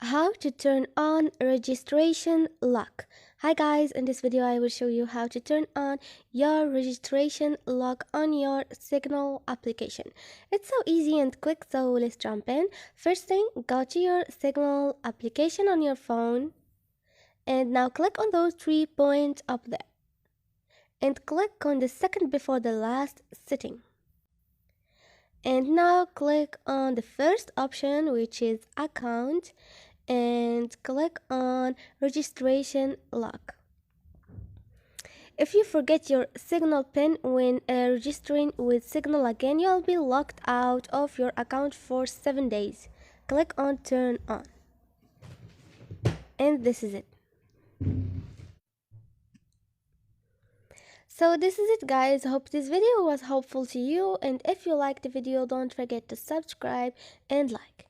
How to turn on registration lock. Hi guys, in this video I will show you how to turn on your registration lock on your Signal application. It's so easy and quick, so let's jump in. First thing, go to your Signal application on your phone and now click on those 3 points up there and click on the second before the last setting. And now click on the first option, which is account, and click on registration lock. If you forget your Signal PIN when registering with Signal again, you'll be locked out of your account for 7 days. Click on turn on. And this is it. So this is it guys. Hope this video was helpful to you, and if you liked the video, don't forget to subscribe and like.